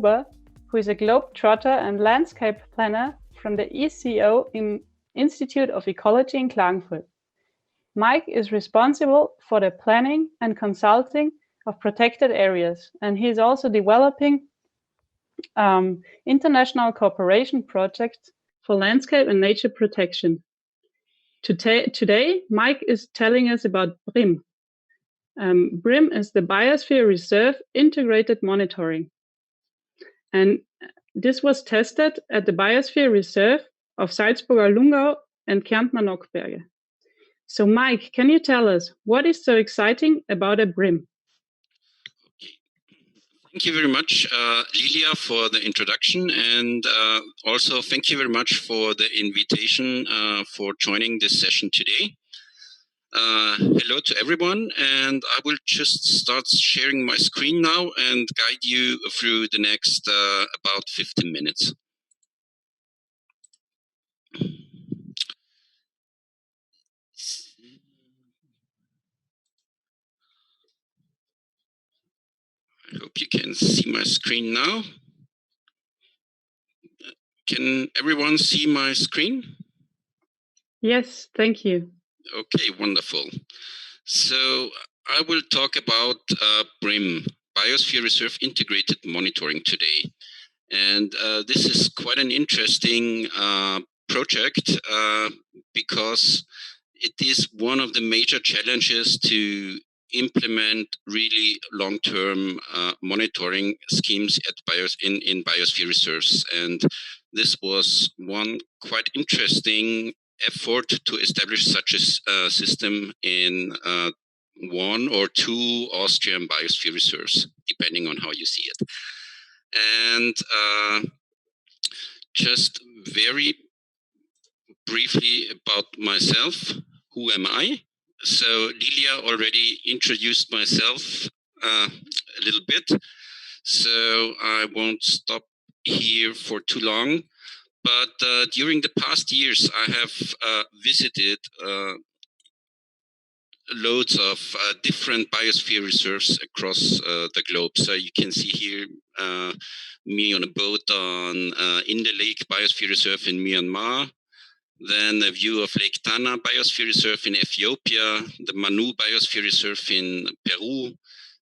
Huber, who is a globetrotter and landscape planner from the ECO Institute of Ecology in Klagenfurt. Mike is responsible for the planning and consulting of protected areas, and he is also developing international cooperation projects for landscape and nature protection. Today, Mike is telling us about BRIM. BRIM is the Biosphere Reserve Integrated Monitoring. And this was tested at the Biosphere Reserve of Salzburger Lungau and Kärntner Nockberge. So Mike, can you tell us what is so exciting about a BRIM? Thank you very much, Lilia, for the introduction, and also thank you very much for the invitation for joining this session today. Hello to everyone, and I will just start sharing my screen now and guide you through the next about 15 minutes. I hope you can see my screen now. Can everyone see my screen? Yes, thank you. Okay, wonderful. So I will talk about BRIM, Biosphere Reserve Integrated Monitoring today. And this is quite an interesting project because it is one of the major challenges to implement really long-term monitoring schemes in biosphere reserves. And this was one quite interesting effort to establish such a system in one or two Austrian biosphere reserves, depending on how you see it. And just very briefly about myself, who am I? So Lilia already introduced myself a little bit, so I won't stop here for too long. But during the past years, I have visited loads of different biosphere reserves across the globe. So you can see here me on a boat in the Lake Biosphere Reserve in Myanmar, then a view of Lake Tana Biosphere Reserve in Ethiopia, the Manu Biosphere Reserve in Peru,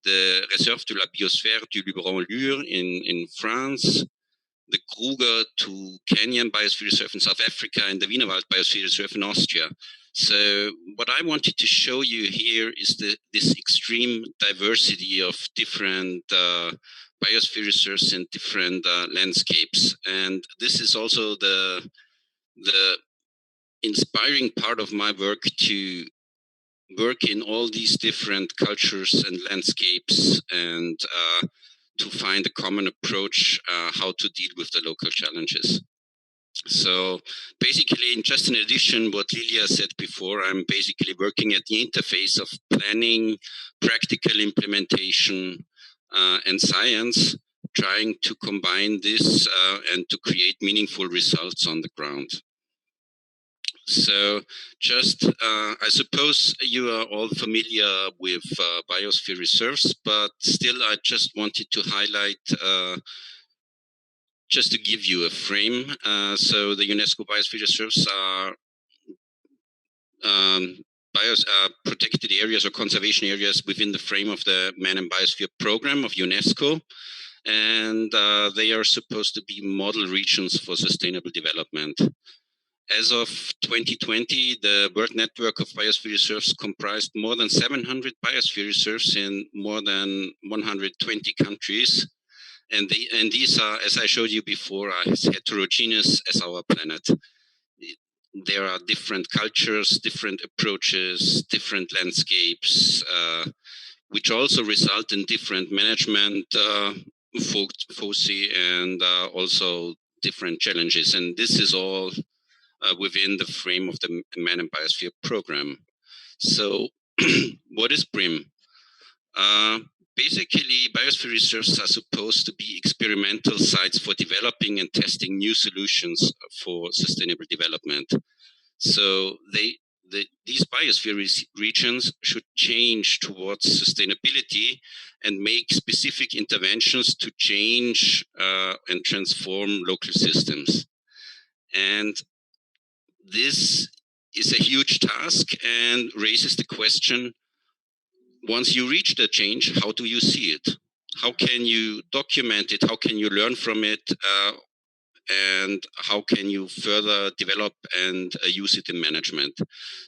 the Réserve de la Biosphère du Luberon-Lure in France, the Kruger to Kenyan Biosphere Reserve in South Africa, and the Wienerwald Biosphere Reserve in Austria. So what I wanted to show you here is this extreme diversity of different biosphere reserves and different landscapes. And this is also the inspiring part of my work, to work in all these different cultures and landscapes and to find a common approach how to deal with the local challenges. So basically, just in addition what Lilia said before, I'm basically working at the interface of planning, practical implementation, and science, trying to combine this and to create meaningful results on the ground. So just, I suppose you are all familiar with biosphere reserves, but still I just wanted to highlight, just to give you a frame. So the UNESCO biosphere reserves are protected areas or conservation areas within the frame of the Man and Biosphere Program of UNESCO. And they are supposed to be model regions for sustainable development. As of 2020, the World Network of Biosphere Reserves comprised more than 700 biosphere reserves in more than 120 countries. And these are, as I showed you before, are as heterogeneous as our planet. There are different cultures, different approaches, different landscapes, which also result in different management foci and also different challenges. And this is all within the frame of the Man and Biosphere Program. So what is BRIM? Basically, biosphere reserves are supposed to be experimental sites for developing and testing new solutions for sustainable development. So these biosphere regions should change towards sustainability and make specific interventions to change and transform local systems. And this is a huge task and raises the question, once you reach the change, how do you see it? How can you document it? How can you learn from it? And how can you further develop and use it in management?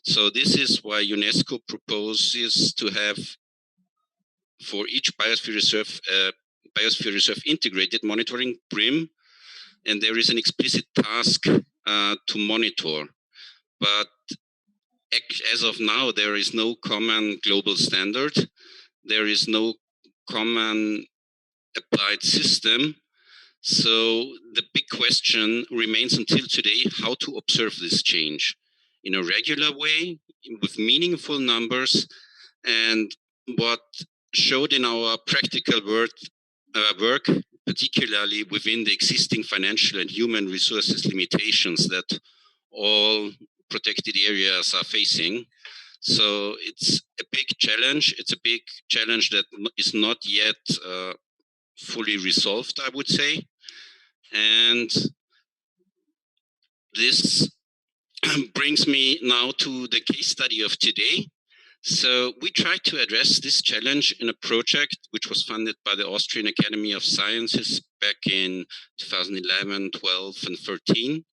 So this is why UNESCO proposes to have for each biosphere reserve integrated monitoring BRIM, and there is an explicit task to monitor. But as of now, there is no common global standard. There is no common applied system. So the big question remains until today, how to observe this change in a regular way with meaningful numbers. And what showed in our practical work, particularly within the existing financial and human resources limitations that all protected areas are facing. So it's a big challenge. It's a big challenge that is not yet fully resolved, I would say. And this brings me now to the case study of today. So we tried to address this challenge in a project which was funded by the Austrian Academy of Sciences back in 2011, 12, and 13,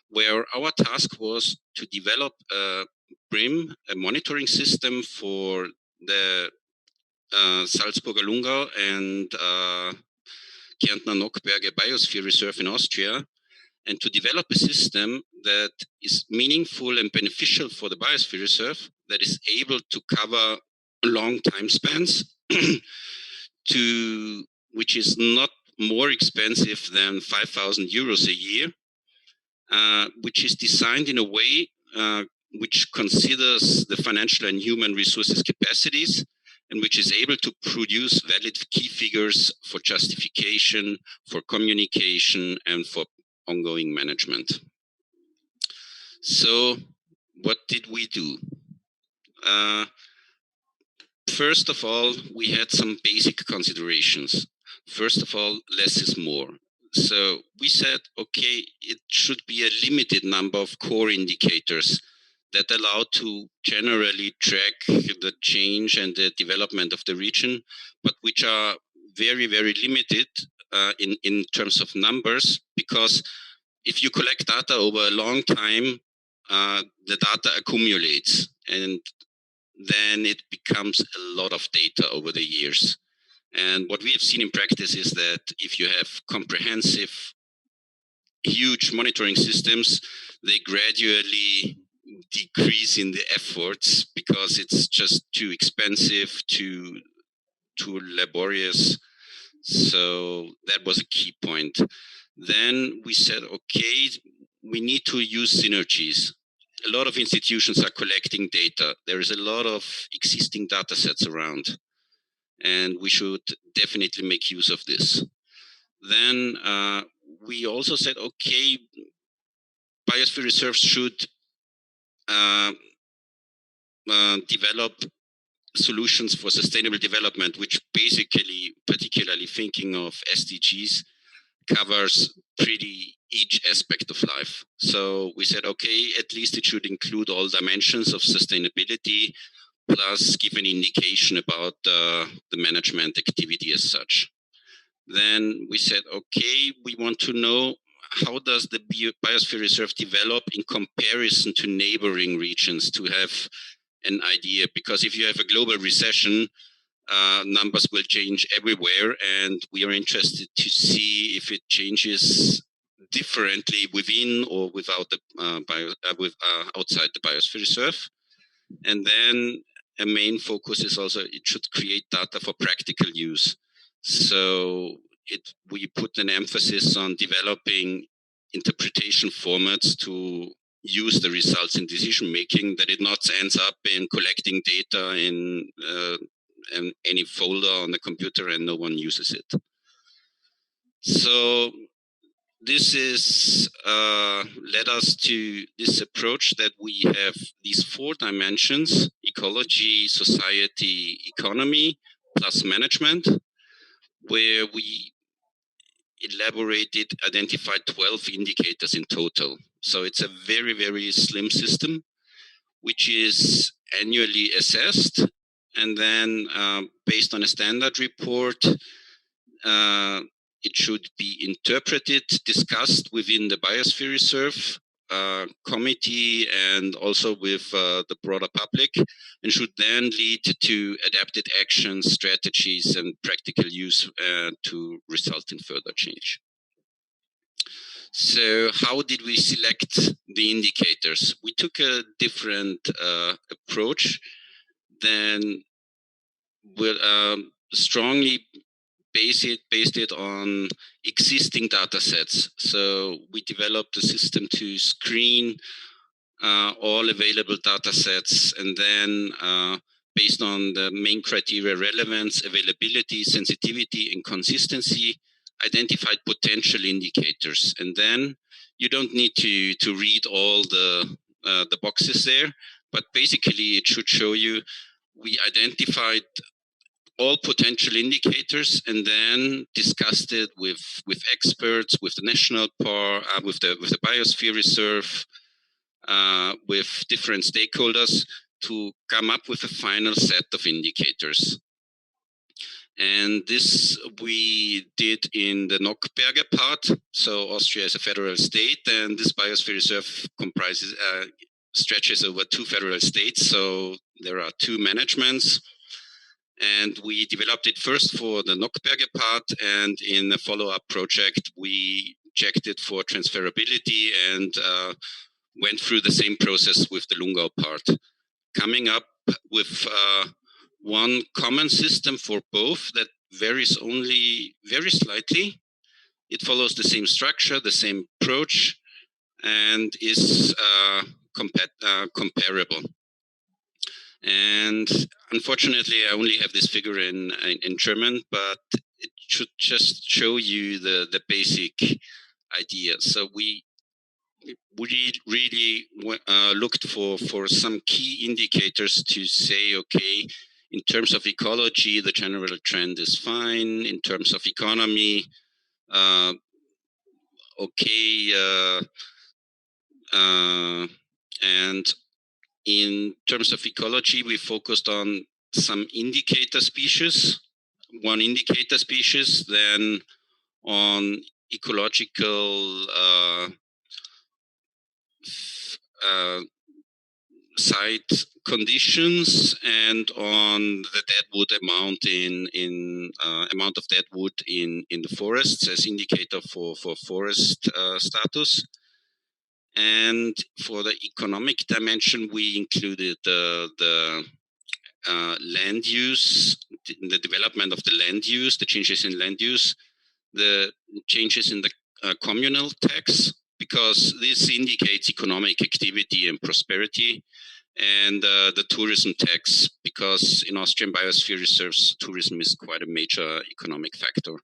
where our task was to develop a BRIM, a monitoring system for the Salzburger Lungau and Kärntner Nockberge Biosphere Reserve in Austria, and to develop a system that is meaningful and beneficial for the biosphere reserve, that is able to cover long time spans, which is not more expensive than 5,000 euros a year, which is designed in a way which considers the financial and human resources capacities, and which is able to produce valid key figures for justification, for communication, and for ongoing management. So what did we do? First of all, we had some basic considerations. First of all, less is more. So we said, okay, it should be a limited number of core indicators that allow to generally track the change and the development of the region, but which are very, very limited in terms of numbers, because if you collect data over a long time, the data accumulates, and then it becomes a lot of data over the years. And what we have seen in practice is that if you have comprehensive, huge monitoring systems, they gradually decrease in the efforts because it's just too expensive, too laborious. So that was a key point. Then we said, okay, we need to use synergies. A lot of institutions are collecting data. There is a lot of existing data sets around, and we should definitely make use of this. Then we also said, okay, biosphere reserves should develop solutions for sustainable development, which basically, particularly thinking of SDGs, covers pretty each aspect of life. So we said, okay, at least it should include all dimensions of sustainability, plus give an indication about the management activity as such. Then we said, okay, we want to know how does the biosphere reserve develop in comparison to neighboring regions to have an idea, because if you have a global recession, numbers will change everywhere, and we are interested to see if it changes differently within or without the outside the biosphere reserve. And then a main focus is also it should create data for practical use. So we put an emphasis on developing interpretation formats to use the results in decision making, that it not ends up in collecting data in any folder on the computer and no one uses it. So this is led us to this approach that we have these 4 dimensions: ecology, society, economy, plus management, where we identified 12 indicators in total. So it's a very, very slim system, which is annually assessed. And then based on a standard report, it should be interpreted, discussed within the Biosphere Reserve committee and also with the broader public, and should then lead to adapted actions, strategies, and practical use to result in further change. So how did we select the indicators? We took a different approach than strongly based it on existing data sets. So we developed a system to screen all available data sets, and then based on the main criteria: relevance, availability, sensitivity, and consistency, identified potential indicators. And then you don't need to read all the boxes there, but basically it should show you we identified all potential indicators and then discussed it with experts, with the national park, with the Biosphere Reserve, with different stakeholders to come up with a final set of indicators. And this we did in the Nockberger part. So Austria is a federal state, and this Biosphere Reserve stretches over 2 federal states. So there are 2 managements. And we developed it first for the Nockberger part, and in a follow-up project, we checked it for transferability and went through the same process with the Lungau part, coming up with one common system for both that varies only very slightly. It follows the same structure, the same approach, and is comparable. And unfortunately, I only have this figure in German, but it should just show you the basic idea. So we really looked for some key indicators to say, okay, in terms of ecology, the general trend is fine. In terms of economy, okay, and in terms of ecology, we focused on some indicator species, one indicator species, then on ecological site conditions, and on the deadwood amount amount of deadwood in the forests as indicator for forest status. And for the economic dimension, we included the land use, the development of the land use, the changes in land use, the changes in the communal tax, because this indicates economic activity and prosperity, and the tourism tax, because in Austrian biosphere reserves, tourism is quite a major economic factor.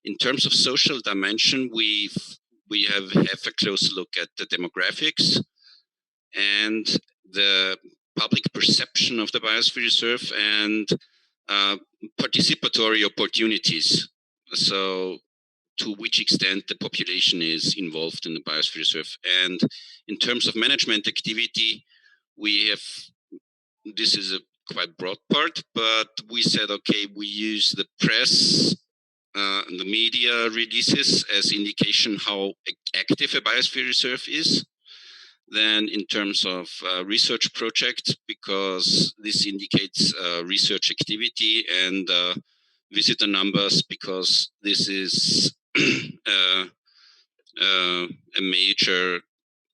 In terms of social dimension, we have a closer look at the demographics and the public perception of the biosphere reserve and participatory opportunities. So to which extent the population is involved in the biosphere reserve. And in terms of management activity, we have, this is a quite broad part, but we said, okay, we use the press and the media releases as indication how active a biosphere reserve is. Then in terms of research projects, because this indicates research activity, and visitor numbers, because this is a major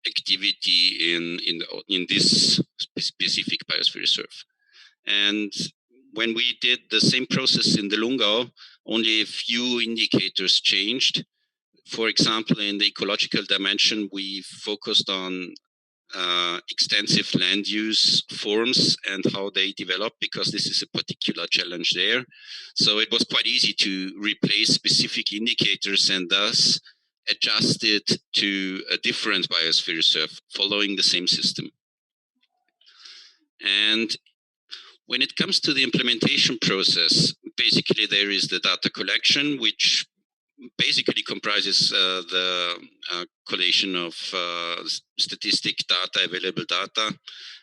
activity in this specific biosphere reserve. And when we did the same process in the Lungau, only a few indicators changed. For example, in the ecological dimension, we focused on extensive land use forms and how they develop, because this is a particular challenge there. So it was quite easy to replace specific indicators and thus adjust it to a different biosphere reserve following the same system. And When it comes to the implementation process, basically there is the data collection, which basically comprises the collation of statistic data, available data,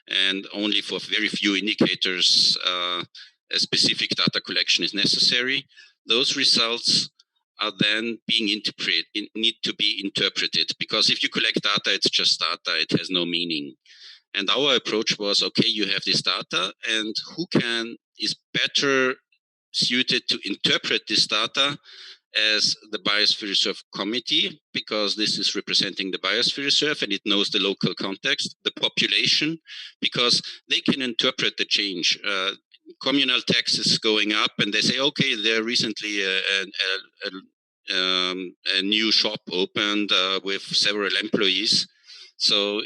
and only for very few indicators a specific data collection is necessary. Those results are then being need to be interpreted, because if you collect data, it's just data, it has no meaning. And our approach was, okay, you have this data, and who is better suited to interpret this data as the Biosphere Reserve Committee, because this is representing the Biosphere Reserve and it knows the local context, the population, because they can interpret the change. Communal tax is going up, and they say, okay, there recently a new shop opened with several employees, so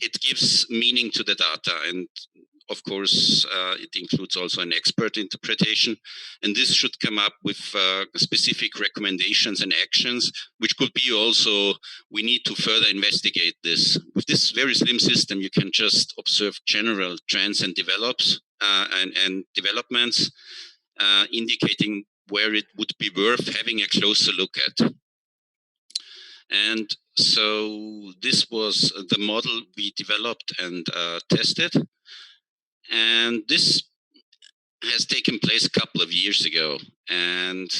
it gives meaning to the data. And of course, it includes also an expert interpretation, and this should come up with specific recommendations and actions, which could be also, we need to further investigate this. With this very slim system, you can just observe general trends and developments, indicating where it would be worth having a closer look at. And so this was the model we developed and tested. And this has taken place a couple of years ago. And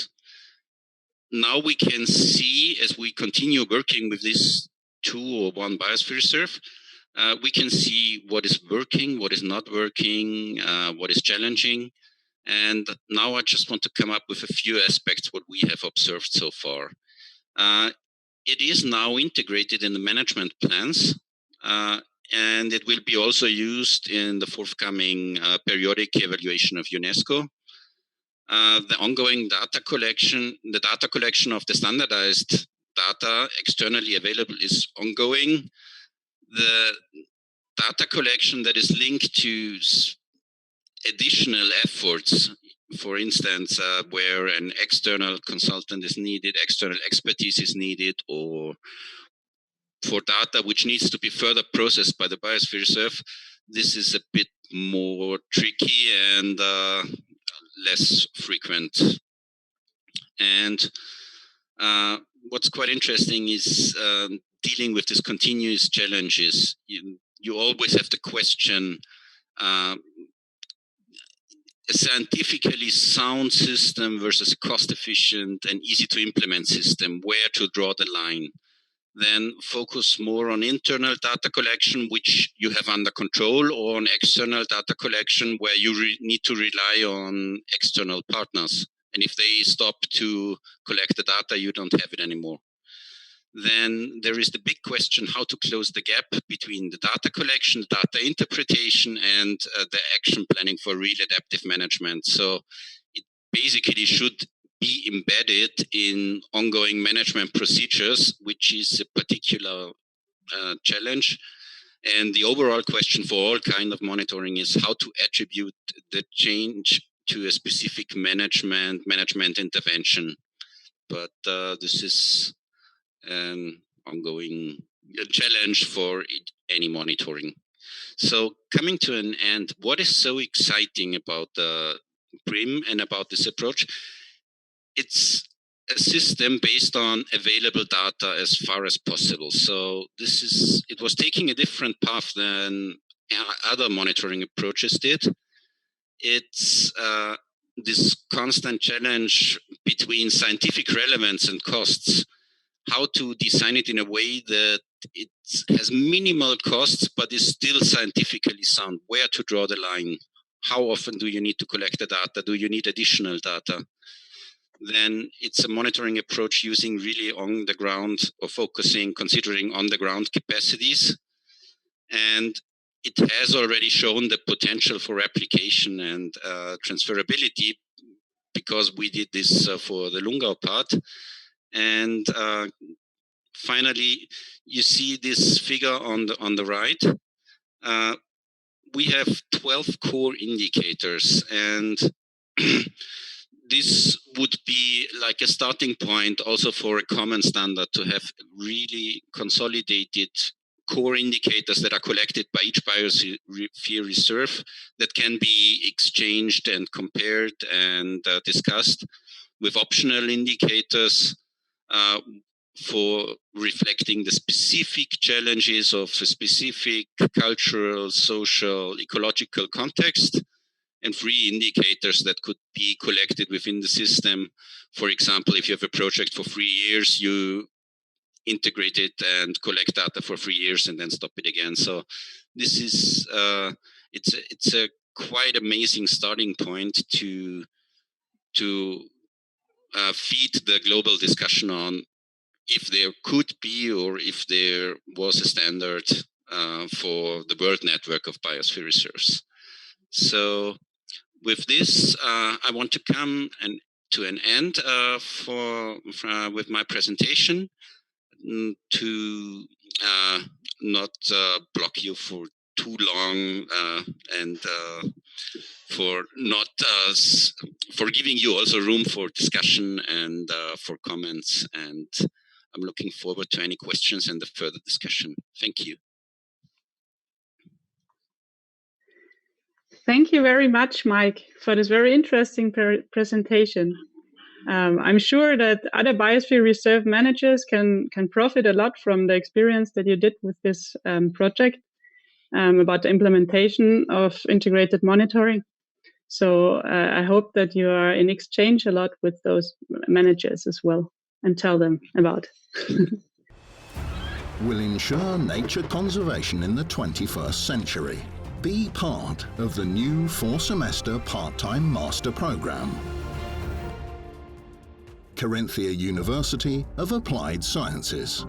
now we can see, as we continue working with this 2 or 1 biosphere reserve, we can see what is working, what is not working, what is challenging. And now I just want to come up with a few aspects what we have observed so far. It is now integrated in the management plans, and it will be also used in the forthcoming periodic evaluation of UNESCO. The ongoing data collection of the standardized data externally available is ongoing. The data collection that is linked to additional efforts, for instance, where an external consultant is needed, external expertise is needed, or for data which needs to be further processed by the Biosphere Reserve, this is a bit more tricky and less frequent. And what's quite interesting is dealing with these continuous challenges. You always have to question a scientifically sound system versus a cost-efficient and easy to implement system, where to draw the line. Then focus more on internal data collection, which you have under control, or on external data collection, where you need to rely on external partners. And if they stop to collect the data, you don't have it anymore. Then there is the big question how to close the gap between the data collection, data interpretation, and the action planning for real adaptive management. So it basically should be embedded in ongoing management procedures, which is a particular challenge. And the overall question for all kind of monitoring is how to attribute the change to a specific management intervention. But this is an ongoing challenge for any monitoring. So coming to an end, what is so exciting about the BRIM and about this approach? It's a system based on available data as far as possible. So it was taking a different path than other monitoring approaches did. It's this constant challenge between scientific relevance and costs. How to design it in a way that it has minimal costs but is still scientifically sound. Where to draw the line? How often do you need to collect the data? Do you need additional data? Then it's a monitoring approach using really on the ground, or considering on the ground capacities. And it has already shown the potential for application and transferability, because we did this for the Lungau part. And finally, you see this figure on the right. We have 12 core indicators, and this would be like a starting point also for a common standard to have really consolidated core indicators that are collected by each biosphere reserve that can be exchanged and compared and discussed, with optional indicators for reflecting the specific challenges of a specific cultural, social, ecological context, and free indicators that could be collected within the system. For example, if you have a project for 3 years, you integrate it and collect data for 3 years and then stop it again. So this is it's a quite amazing starting point to feed the global discussion on if there could be or if there was a standard for the world network of biosphere reserves. So with this, I want to come to an end with my presentation, to not block you for too long and for not for giving you also room for discussion and for comments. And I'm looking forward to any questions and the further discussion. Thank you. Thank you very much, Mike, for this very interesting presentation. I'm sure that other biosphere reserve managers can profit a lot from the experience that you did with this project about the implementation of integrated monitoring. So I hope that you are in exchange a lot with those managers as well and tell them about. Will ensure nature conservation in the 21st century. Be part of the new 4-semester part-time master program. Carinthia University of Applied Sciences.